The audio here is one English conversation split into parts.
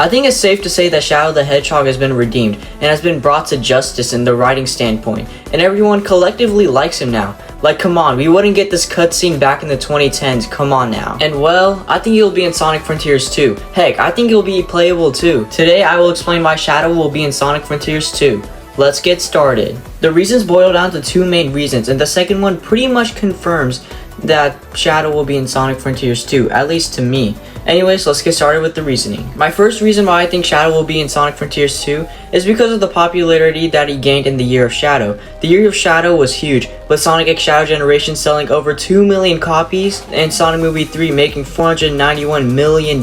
I think it's safe to say that Shadow the Hedgehog has been redeemed and has been brought to justice in the writing standpoint, and everyone collectively likes him now. Like, come on, we wouldn't get this cutscene back in the 2010s, come on now. And well, I think he'll be in Sonic Frontiers 2. Heck, I think he'll be playable too. Today I will explain why Shadow will be in Sonic Frontiers 2. Let's get started. The reasons boil down to two main reasons, and the second one pretty much confirms that Shadow will be in Sonic Frontiers 2, at least to me. Anyways, let's get started with the reasoning. My first reason why I think Shadow will be in Sonic Frontiers 2 is because of the popularity that he gained in the Year of Shadow. The Year of Shadow was huge, with Sonic X Shadow Generation selling over 2 million copies and Sonic Movie 3 making $491 million,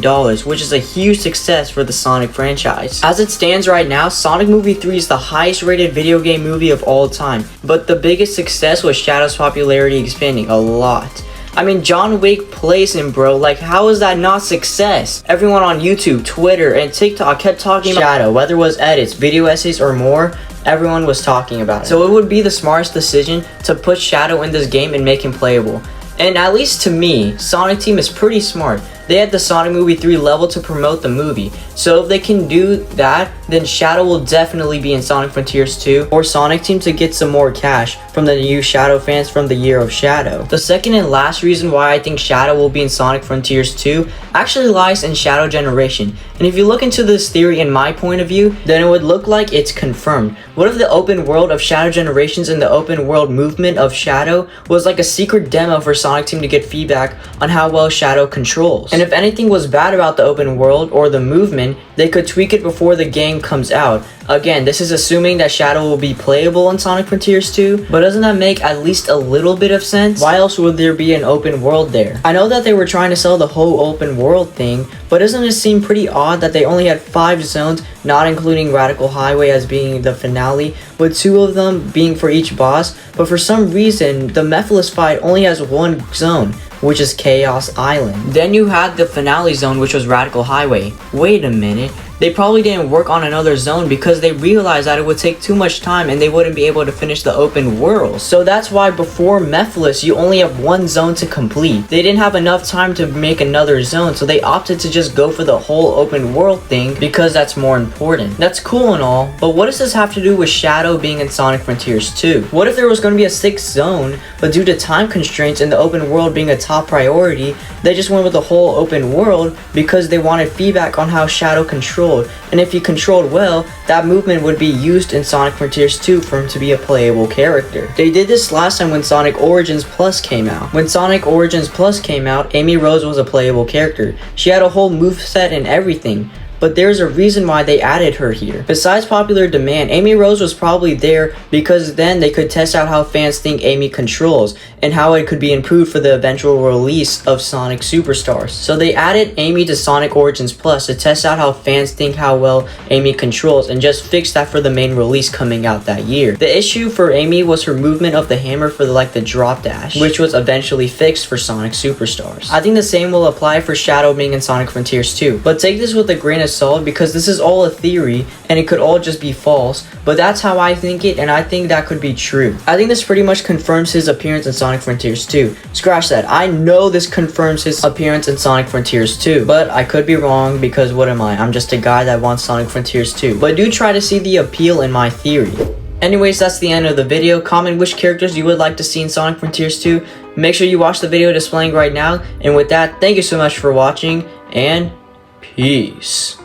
which is a huge success for the Sonic franchise. As it stands right now, Sonic Movie 3 is the highest rated video game movie of all time, but the biggest success was Shadow's popularity expanding a lot. I mean, John Wick plays him, bro. Like, how is that not success? Everyone on YouTube, Twitter, and TikTok kept talking about Shadow, whether it was edits, video essays, or more. Everyone was talking about it. So it would be the smartest decision to put Shadow in this game and make him playable. And at least to me, Sonic Team is pretty smart. They had the Sonic Movie 3 level to promote the movie. So if they can do that, then Shadow will definitely be in Sonic Frontiers 2 or Sonic Team to get some more cash from the new Shadow fans from the Year of Shadow. The second and last reason why I think Shadow will be in Sonic Frontiers 2 actually lies in Shadow Generation. And if you look into this theory in my point of view, then it would look like it's confirmed. What if the open world of Shadow Generations and the open world movement of Shadow was like a secret demo for Sonic Team to get feedback on how well Shadow controls? And if anything was bad about the open world or the movement, they could tweak it before the game comes out. Again, this is assuming that Shadow will be playable in Sonic Frontiers 2, but doesn't that make at least a little bit of sense? Why else would there be an open world there? I know that they were trying to sell the whole open world thing, but doesn't it seem pretty odd that they only had 5 zones, not including Radical Highway as being the finale, with 2 of them being for each boss, but for some reason, the Mephiles fight only has 1 zone, which is Chaos Island. Then you had the finale zone, which was Radical Highway. Wait a minute. They probably didn't work on another zone because they realized that it would take too much time and they wouldn't be able to finish the open world. So that's why before Mephiles, you only have 1 zone to complete. They didn't have enough time to make another zone, so they opted to just go for the whole open world thing because that's more important. That's cool and all, but what does this have to do with Shadow being in Sonic Frontiers 2? What if there was going to be a 6th zone, but due to time constraints and the open world being a top priority, they just went with the whole open world because they wanted feedback on how Shadow controlled. And if he controlled well, that movement would be used in Sonic Frontiers 2 for him to be a playable character. They did this last time when Sonic Origins Plus came out. When Sonic Origins Plus came out, Amy Rose was a playable character. She had a whole moveset and everything. But there's a reason why they added her here. Besides popular demand, Amy Rose was probably there because then they could test out how fans think Amy controls and how it could be improved for the eventual release of Sonic Superstars. So they added Amy to Sonic Origins Plus to test out how fans think how well Amy controls and just fix that for the main release coming out that year. The issue for Amy was her movement of the hammer for the drop dash, which was eventually fixed for Sonic Superstars. I think the same will apply for Shadow being in Sonic Frontiers 2, but take this with a grain of salt because this is all a theory and it could all just be false, but that's how I think it and I think that could be true. I think this pretty much confirms his appearance in Sonic Frontiers 2. Scratch that. I know this confirms his appearance in Sonic Frontiers 2, but I could be wrong because what am I? I'm just a guy that wants Sonic Frontiers 2. But do try to see the appeal in my theory. Anyways, that's the end of the video. Comment which characters you would like to see in Sonic Frontiers 2. Make sure you watch the video displaying right now. And with that, thank you so much for watching and peace.